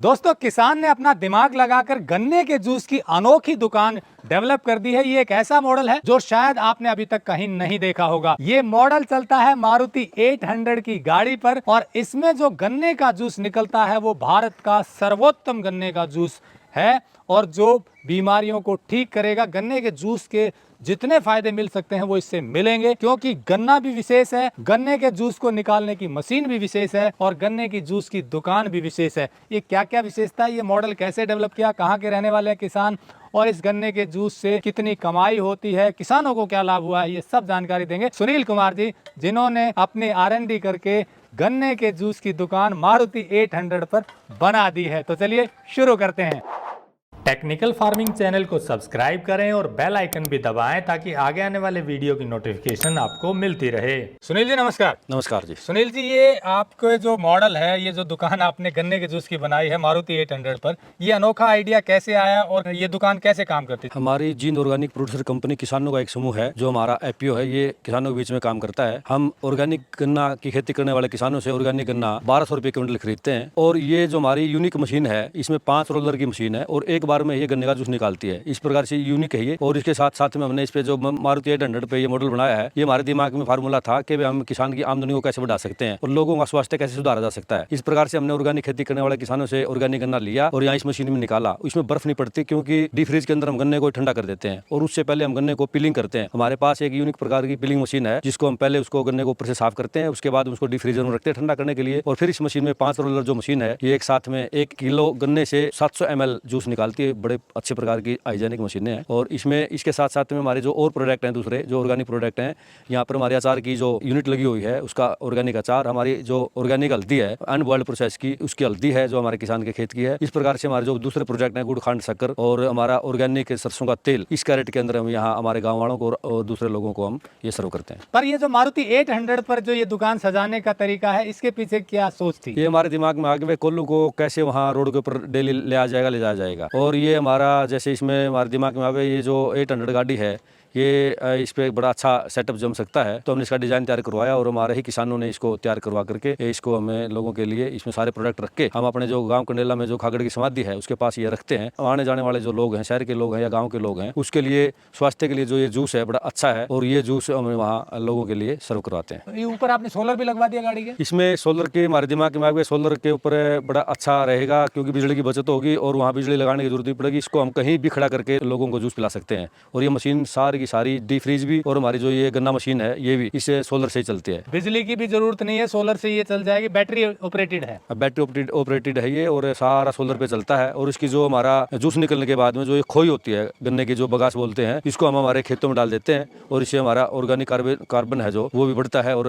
दोस्तों, किसान ने अपना दिमाग लगाकर गन्ने के जूस की अनोखी दुकान डेवलप कर दी है। ये एक ऐसा मॉडल है जो शायद आपने अभी तक कहीं नहीं देखा होगा। ये मॉडल चलता है मारुति 800 की गाड़ी पर और इसमें जो गन्ने का जूस निकलता है वो भारत का सर्वोत्तम गन्ने का जूस है और जो बीमारियों को ठीक करेगा। गन्ने के जूस के जितने फायदे मिल सकते हैं वो इससे मिलेंगे, क्योंकि गन्ना भी विशेष है, गन्ने के जूस को निकालने की मशीन भी विशेष है और गन्ने की जूस की दुकान भी विशेष है। ये क्या क्या विशेषता है, ये मॉडल कैसे डेवलप किया, कहाँ के रहने वाले हैं किसान और इस गन्ने के जूस से कितनी कमाई होती है, किसानों को क्या लाभ हुआ है, ये सब जानकारी देंगे सुनील कुमार जी, जिन्होंने अपने R&D करके गन्ने के जूस की दुकान मारुति 800 पर बना दी है। तो चलिए शुरू करते हैं। टेक्निकल फार्मिंग चैनल को सब्सक्राइब करें और बेल आइकन भी दबाएं ताकि आगे आने वाले वीडियो की नोटिफिकेशन आपको मिलती रहे। सुनील जी नमस्कार। नमस्कार जी। सुनील जी, ये आपके जो मॉडल है, ये जो दुकान आपने गन्ने के जूस की बनाई है मारुति 800 पर, ये अनोखा आइडिया कैसे आया और ये दुकान कैसे काम करती है? हमारी जींद ऑर्गेनिक प्रोड्यूसर कंपनी किसानों का एक समूह है जो हमारा एपीओ है, ये किसानों के बीच में काम करता है। हम ऑर्गेनिक गन्ना की खेती करने वाले किसानों से ऑर्गेनिक गन्ना 1200 रुपये क्विंटल खरीदते हैं और ये जो हमारी यूनिक मशीन है, इसमें 5 रोलर की मशीन है और एक बार में ये गन्ने का जूस निकालती है। इस प्रकार से यूनिक है ये। और इसके साथ साथ में हमने इस पे जो मारुति 800 पे ये मॉडल बनाया है, ये हमारे दिमाग में फार्मूला था कि हम किसान की आमदनी को कैसे बढ़ा सकते हैं और लोगों का स्वास्थ्य कैसे सुधारा जा सकता है। इस प्रकार से हमने ऑर्गेनिक खेती करने वाले किसानों से ऑर्गेनिक गन्ना लिया और यहाँ इस मशीन में निकाला। इसमें बर्फ नहीं पड़ती क्योंकि डी फ्रीज के अंदर हम गन्ने को ठंडा कर देते हैं और उससे पहले हम गन्ने को पिलिंग करते हैं। हमारे पास एक यूनिक प्रकार की पिलिंग मशीन है जिसको हम पहले उसको गन्ने को ऊपर से साफ करते हैं, उसके बाद उसको डी फ्रीजर में रखते हैं ठंडा करने के लिए। और फिर इस मशीन में 5 रोलर जो मशीन है, ये एक साथ में 1 किलो गन्ने से 700 ml जूस निकालती है। बड़े अच्छे प्रकार की हाइजेनिक मशीनें हैं। और इसमें इसके साथ साथ में हमारे जो और प्रोडक्ट हैं, दूसरे जो ऑर्गेनिक प्रोडक्ट हैं, यहाँ पर हमारे अचार की जो यूनिट लगी हुई है उसका ऑर्गेनिक अचार, हमारी जो ऑर्गेनिक हल्दी है अनबॉइल्ड प्रोसेस की, उसकी हल्दी है जो हमारे किसान के खेत की है। इस प्रकार से हमारे जो दूसरे प्रोजेक्ट हैं, गुड़ खांड शक्कर और हमारा ऑर्गेनिक सरसों का तेल, इस कैरेट के अंदर हम यहाँ हमारे गाँव वालों को और दूसरे लोगों को हम ये सर्व करते हैं। पर ये जो मारुति 800 पर जो ये दुकान सजाने का तरीका है, इसके पीछे क्या सोच थी? ये हमारे दिमाग में आगे कोल्लू को कैसे वहाँ रोड के ऊपर डेली ले जाया जाएगा। और ये हमारा जैसे इसमें हमारे दिमाग में आगे ये जो 800 गाड़ी है, ये इस पे बड़ा अच्छा सेटअप जम सकता है, तो हमने इसका डिज़ाइन तैयार करवाया और हमारे ही किसानों ने इसको तैयार करवा करके इसको हमें लोगों के लिए इसमें सारे प्रोडक्ट रख के हम अपने जो गांव कंडेला में जो खागड़ की समाधि है उसके पास ये रखते हैं। आने जाने वाले जो लोग हैं, शहर के लोग हैं या गाँव के लोग हैं, उसके लिए स्वास्थ्य के लिए जो ये जूस है बड़ा अच्छा है और ये जूस हम वहाँ लोगों के लिए सर्व करवाते हैं। ये ऊपर आपने सोलर भी लगवा दिया गाड़ी के? इसमें सोलर के हमारे दिमाग में सोलर के ऊपर बड़ा अच्छा रहेगा क्योंकि बिजली की बचत होगी और वहाँ बिजली लगाने की जरूरत नहीं पड़ेगी। इसको हम कहीं भी खड़ा करके लोगों को जूस पिला सकते हैं। और ये मशीन सारी की सारी डी फ्रीज भी और हमारी जो ये गन्ना मशीन है ये भी इसे सोलर से ही चलती है। बिजली की भी जरूरत नहीं है, सोलर से ये चल जाएगी। बैटरी ऑपरेटेड है? बैटरी ऑपरेटेड है ये और सारा सोलर पे चलता है। और इसकी जो हमारा जूस निकलने के बाद में जो ये खोई होती है गन्ने की, जो बगास बोलते हैं, इसको हम हमारे खेतों में डाल देते हैं और इससे हमारा ऑर्गेनिक कार्बन है जो वो भी बढ़ता है और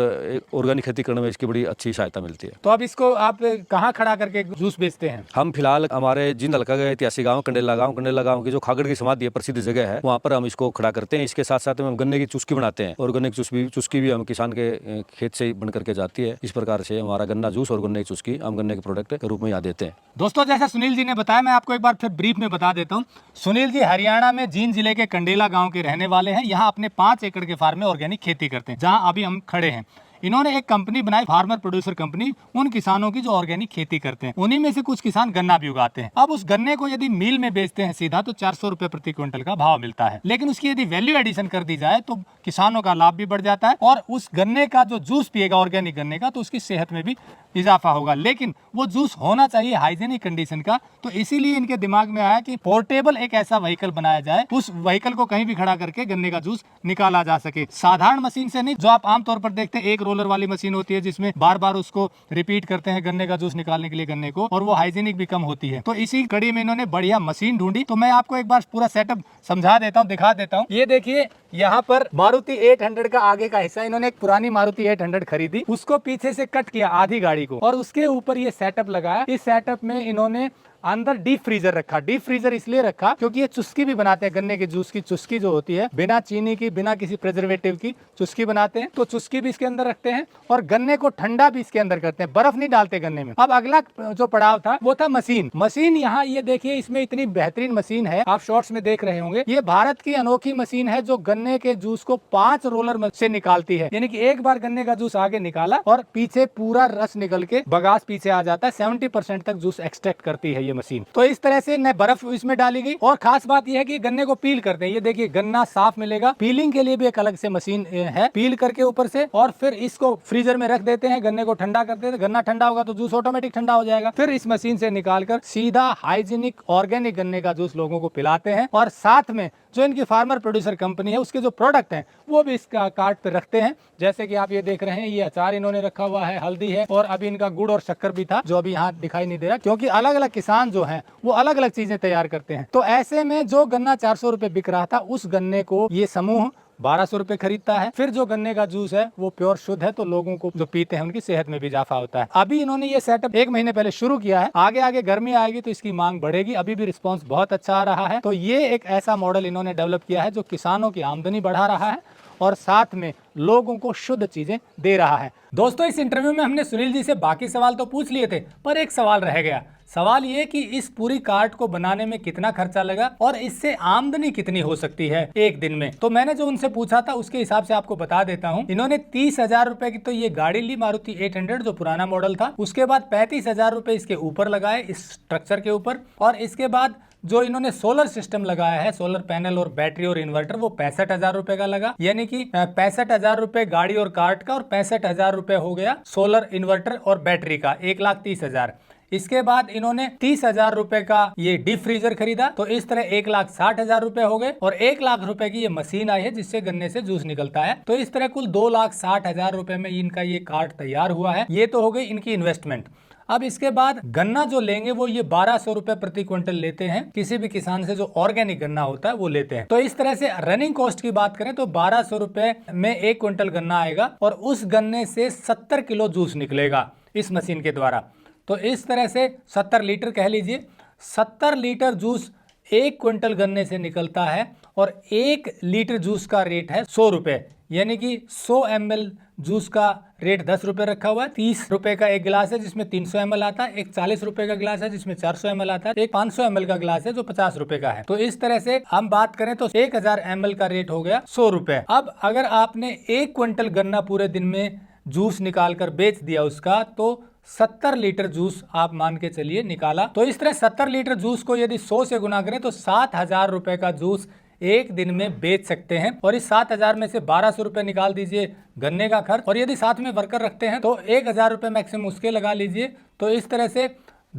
ऑर्गेनिक खेती करने में इसकी बड़ी अच्छी सहायता मिलती है। तो अब इसको आप कहाँ खड़ा करके जूस बेचते हैं? हम फिलहाल हमारे जिंद हल्का का ऐतिहासिक गाँव कंडेला गाँव की जो खागड़ की समाधि है, प्रसिद्ध जगह है, वहाँ पर हम इसको खड़ा करते हैं। इसके साथ साथ हम गन्ने की चुस्की बनाते हैं। ऑर्गेनिक चुस्की भी हम किसान के खेत से बन करके जाती है। इस प्रकार से हमारा गन्ना जूस और गन्ने की चुस्की हम गन्ने के प्रोडक्ट के रूप में यहाँ देते हैं। दोस्तों, जैसा सुनील जी ने बताया, मैं आपको एक बार फिर ब्रीफ में बता देता हूँ। सुनील जी हरियाणा में जींद जिले के कंडेला गांव के रहने वाले हैं। यहाँ अपने 5 एकड़ के फार्म में ऑर्गेनिक खेती करते हैं, जहाँ अभी हम खड़े हैं। इन्होंने एक कंपनी बनाई, फार्मर प्रोड्यूसर कंपनी, उन किसानों की जो ऑर्गेनिक खेती करते हैं। उन्हीं में से कुछ किसान गन्ना भी उगाते हैं। अब उस गन्ने को यदि मिल में बेचते हैं सीधा तो 400 रुपए प्रति क्विंटल का भाव मिलता है। लेकिन उसकी यदि वैल्यू एडिशन कर दी जाए तो किसानों का लाभ भी बढ़ जाता है और उस गन्ने का जो जूस पिएगा ऑर्गेनिक गन्ने का, तो उसकी सेहत में भी इजाफा होगा। लेकिन वो जूस होना चाहिए हाइजेनिक कंडीशन का। तो इसीलिए इनके दिमाग में आया कि पोर्टेबल एक ऐसा व्हीकल बनाया जाए, उस व्हीकल को कहीं भी खड़ा करके गन्ने का जूस निकाला जा सके। साधारण मशीन से नहीं, जो आप आमतौर पर देखते हैं एक रोलर वाली मशीन होती है जिसमें बार बार उसको रिपीट करते हैं गन्ने का जूस निकालने के लिए गन्ने को, और वो हाइजीनिक भी कम होती है। तो इसी कड़ी में इन्होंने बढ़िया मशीन ढूंढी। तो मैं आपको एक बार पूरा सेटअप समझा देता हूँ, दिखा देता हूँ। ये देखिए, यहाँ पर मारुति 800 का आगे का हिस्सा, इन्होंने एक पुरानी मारुति 800 खरीदी, उसको पीछे से कट किया आधी गाड़ी को और उसके ऊपर ये सेटअप लगाया। इस सेटअप में इन्होंने अंदर डीप फ्रीजर रखा। डीप फ्रीजर इसलिए रखा क्योंकि ये चुस्की भी बनाते हैं, गन्ने के जूस की चुस्की जो होती है, बिना चीनी की, बिना किसी प्रिजर्वेटिव की चुस्की बनाते हैं। तो चुस्की भी इसके अंदर रखते हैं और गन्ने को ठंडा भी इसके अंदर करते हैं, बर्फ नहीं डालते गन्ने में। अब अगला जो पड़ाव था वो था मशीन। यहाँ ये देखिए, इसमें इतनी बेहतरीन मशीन है, आप शॉर्ट्स में देख रहे होंगे। ये भारत की अनोखी मशीन है जो गन्ने गन्ने के जूस को 5 रोलर से निकालती है, यानी कि एक बार गन्ने का जूस आगे निकाला और पीछे पूरा रस निकल के बगास पीछे आ जाता है। 70% तक जूस एक्सट्रैक्ट करती है ये मशीन। तो इस तरह से न बर्फ इसमें डाली गई, और खास बात यह है कि गन्ने को पील करते हैं। ये देखिए गन्ना साफ मिलेगा, पीलिंग के लिए भी एक अलग से मशीन है, पील करके ऊपर से, और फिर इसको फ्रीजर में रख देते हैं, गन्ने को ठंडा कर देते हैं। गन्ना ठंडा होगा तो जूस ऑटोमेटिक ठंडा हो जाएगा। फिर इस मशीन से निकालकर सीधा हाइजीनिक ऑर्गेनिक गन्ने का जूस लोगों को पिलाते हैं, और साथ में जो इनकी फार्मर प्रोड्यूसर कंपनी है उसके जो प्रोडक्ट हैं वो भी इसका कार्ट पे रखते हैं। जैसे कि आप ये देख रहे हैं, ये अचार इन्होंने रखा हुआ है, हल्दी है, और अभी इनका गुड़ और शक्कर भी था जो अभी यहाँ दिखाई नहीं दे रहा, क्योंकि अलग अलग किसान जो हैं वो अलग अलग चीजें तैयार करते हैं। तो ऐसे में जो गन्ना 400 रुपए बिक रहा था, उस गन्ने को ये समूह 1200 रुपए खरीदता है। फिर जो गन्ने का जूस है वो प्योर शुद्ध है, तो लोगों को जो पीते हैं उनकी सेहत में भी इजाफा होता है। अभी इन्होंने ये सेटअप 1 महीने पहले शुरू किया है, आगे आगे गर्मी आएगी तो इसकी मांग बढ़ेगी। अभी भी रिस्पांस बहुत अच्छा आ रहा है। तो ये एक ऐसा मॉडल इन्होंने डेवलप किया है जो किसानों की आमदनी बढ़ा रहा है और साथ में लोगों को शुद्ध चीजें दे रहा है। दोस्तों, इस इंटरव्यू में हमने सुनील जी से बाकी सवाल तो पूछ लिए थे, पर एक सवाल रह गया। सवाल ये कि इस पूरी कार्ट को बनाने में कितना खर्चा लगा और इससे आमदनी कितनी हो सकती है एक दिन में। तो मैंने जो उनसे पूछा था उसके हिसाब से आपको बता देता हूँ। इन्होंने 30,000 रुपए की तो ये गाड़ी ली, मारुति 800 जो पुराना मॉडल था। उसके बाद 35,000 रुपए इसके ऊपर लगाए, इस स्ट्रक्चर के ऊपर, और इसके बाद जो इन्होंने सोलर सिस्टम लगाया है, सोलर पैनल और बैटरी और इन्वर्टर, वो 65,000 रुपए का लगा। यानी कि 65,000 रुपए गाड़ी और कार्ट का, और 65,000 रुपए हो गया सोलर इन्वर्टर और बैटरी का, 1,30,000। इसके बाद इन्होंने 30,000 रुपए का ये डीप फ्रीजर खरीदा, तो इस तरह 1,60,000 रुपए हो गए, और 1 लाख रुपए की ये मशीन आई है जिससे गन्ने से जूस निकलता है। तो इस तरह कुल 2,60,000 रुपए में इनका ये कार्ट तैयार हुआ है। ये तो हो गई इनकी इन्वेस्टमेंट। अब इसके बाद गन्ना जो लेंगे वो ये 1,200 रुपए प्रति क्विंटल लेते हैं, किसी भी किसान से जो ऑर्गेनिक गन्ना होता है वो लेते हैं। तो इस तरह से रनिंग कॉस्ट की बात करें तो 1,200 रुपए में 1 क्विंटल गन्ना आएगा, और उस गन्ने से 70 किलो जूस निकलेगा इस मशीन के द्वारा। तो इस तरह से 70 लीटर कह लीजिए, 70 लीटर जूस 1 क्विंटल गन्ने से निकलता है, और 1 लीटर जूस का रेट है 100 रुपए। यानी कि 100 ml जूस का रेट 10 रुपए रखा हुआ है। 30 रुपए का एक गिलास है जिसमें 300 ml आता है, एक 40 रुपए का गिलास है जिसमें 400 ml आता है, एक 500 ml का गिलास है जो 50 रुपए का है। तो इस तरह से हम बात करें तो 1000 ml का रेट हो गया 100 रुपए। अब अगर आपने 1 क्विंटल गन्ना पूरे दिन में जूस निकाल कर बेच दिया उसका, तो 70 लीटर जूस आप मान के चलिए निकाला। तो इस तरह 70 लीटर जूस को यदि 100 से गुना करें तो 7,000 रुपए का जूस एक दिन में बेच सकते हैं। और इस 7,000 में से 1,200 रुपए निकाल दीजिए गन्ने का खर्च, और यदि साथ में वर्कर रखते हैं तो 1,000 रुपए मैक्सिमम उसके लगा लीजिए। तो इस तरह से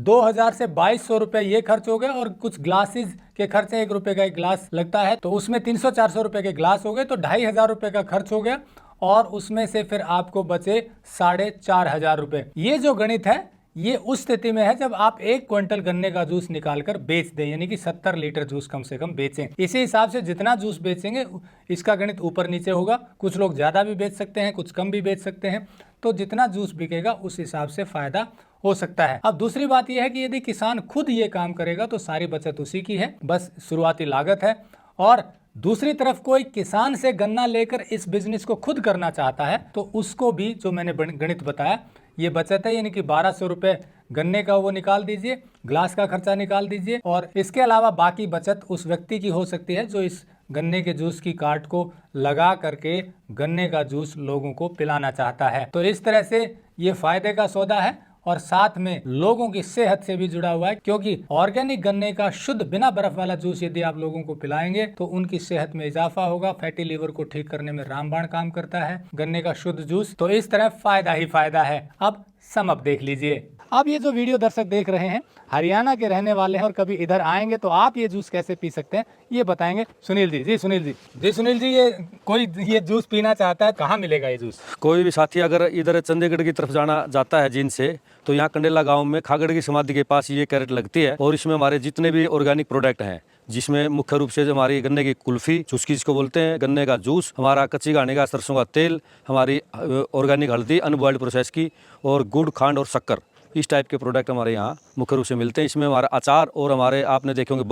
2,000 से 2,200 रुपए ये खर्च हो गए, और कुछ ग्लासेस के खर्च है, 1 रुपए का एक ग्लास लगता है, तो उसमें 300-400 रुपए के ग्लास हो गए, तो 2,500 रुपए का खर्च हो गया, और उसमें से फिर आपको बचे 4,500 रुपए। ये जो गणित है ये उस स्थिति में है जब आप 1 क्विंटल गन्ने का जूस निकालकर बेच दें, यानी कि 70 लीटर जूस कम से कम बेचें। इसी हिसाब से जितना जूस बेचेंगे इसका गणित ऊपर नीचे होगा। कुछ लोग ज़्यादा भी बेच सकते हैं, कुछ कम भी बेच सकते हैं। तो जितना जूस बिकेगा उस हिसाब से फायदा हो सकता है। अब दूसरी बात यह है कि यदि किसान खुद ये काम करेगा तो सारी बचत उसी की है, बस शुरुआती लागत है। और दूसरी तरफ कोई किसान से गन्ना लेकर इस बिजनेस को खुद करना चाहता है तो उसको भी जो मैंने गणित बताया ये बचत है, यानी कि 1,200 रुपए गन्ने का वो निकाल दीजिए, ग्लास का खर्चा निकाल दीजिए, और इसके अलावा बाकी बचत उस व्यक्ति की हो सकती है जो इस गन्ने के जूस की कार्ट को लगा करके गन्ने का जूस लोगों को पिलाना चाहता है। तो इस तरह से ये फायदे का सौदा है, और साथ में लोगों की सेहत से भी जुड़ा हुआ है, क्योंकि ऑर्गेनिक गन्ने का शुद्ध बिना बर्फ वाला जूस यदि आप लोगों को पिलाएंगे तो उनकी सेहत में इजाफा होगा। फैटी लीवर को ठीक करने में रामबाण काम करता है गन्ने का शुद्ध जूस। तो इस तरह फायदा ही फायदा है। अब सम अप देख लीजिए। अब ये जो वीडियो दर्शक देख रहे हैं हरियाणा के रहने वाले हैं और कभी इधर आएंगे तो आप ये जूस कैसे पी सकते हैं ये बताएंगे सुनील जी। जी सुनील जी, ये कोई ये जूस पीना चाहता है, कहाँ मिलेगा ये जूस? कोई भी साथी अगर इधर चंडीगढ़ की तरफ जाना जाता है जींद से, तो यहाँ कंडेला गांव में खागड़ की समाधि के पास ये कैरेट लगती है, और इसमें हमारे जितने भी ऑर्गेनिक प्रोडक्ट हैं, जिसमें मुख्य रूप से जो हमारी गन्ने की कुल्फी, चुस्की जिसको बोलते हैं, गन्ने का जूस, हमारा कच्ची घानी का सरसों का तेल, हमारी ऑर्गेनिक हल्दी अनबॉइल्ड प्रोसेस की, और गुड़, खांड और शक्कर, इस टाइप के प्रोडक्ट हमारे यहाँ मुख्य रूप से मिलते हैं। इसमें हमारा अचार और हमारे आपने देखे होंगे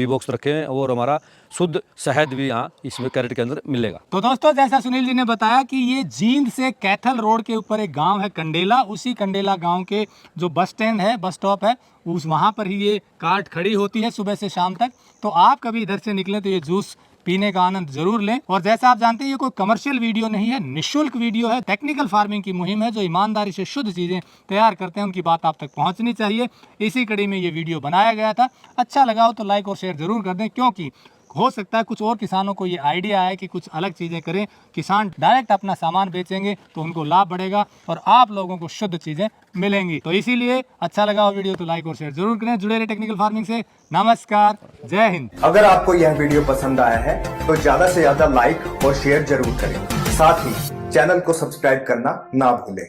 बॉक्स रखे हैं, और हमारा शुद्ध शहद भी यहाँ इसमें कैरेट के अंदर मिलेगा। तो दोस्तों, जैसा सुनील जी ने बताया कि ये जींद से कैथल रोड के ऊपर एक गांव है कंडेला, उसी कंडेला गांव के जो बस स्टैंड है, बस स्टॉप है, उस वहाँ पर ही ये कार्ट खड़ी होती है सुबह से शाम तक। तो आप कभी इधर से निकले तो ये जूस पीने का आनंद जरूर लें। और जैसा आप जानते हैं ये कोई कमर्शियल वीडियो नहीं है, निःशुल्क वीडियो है, टेक्निकल फार्मिंग की मुहिम है। जो ईमानदारी से शुद्ध चीजें तैयार करते हैं उनकी बात आप तक पहुंचनी चाहिए। इसी कड़ी में ये वीडियो बनाया गया था। अच्छा लगा हो तो लाइक और शेयर जरूर कर दें, क्योंकि हो सकता है कुछ और किसानों को ये आइडिया है कि कुछ अलग चीज़ें करें, किसान डायरेक्ट अपना सामान बेचेंगे तो उनको लाभ बढ़ेगा और आप लोगों को शुद्ध चीज़ें मिलेंगी। तो इसीलिए अच्छा लगा हो वीडियो तो लाइक और शेयर जरूर करें। जुड़े रहे टेक्निकल फार्मिंग से। नमस्कार, जय हिंद। अगर आपको यह वीडियो पसंद आया है तो ज्यादा से ज्यादा लाइक और शेयर जरूर करें। साथ ही चैनल को सब्सक्राइब करना ना भूलें।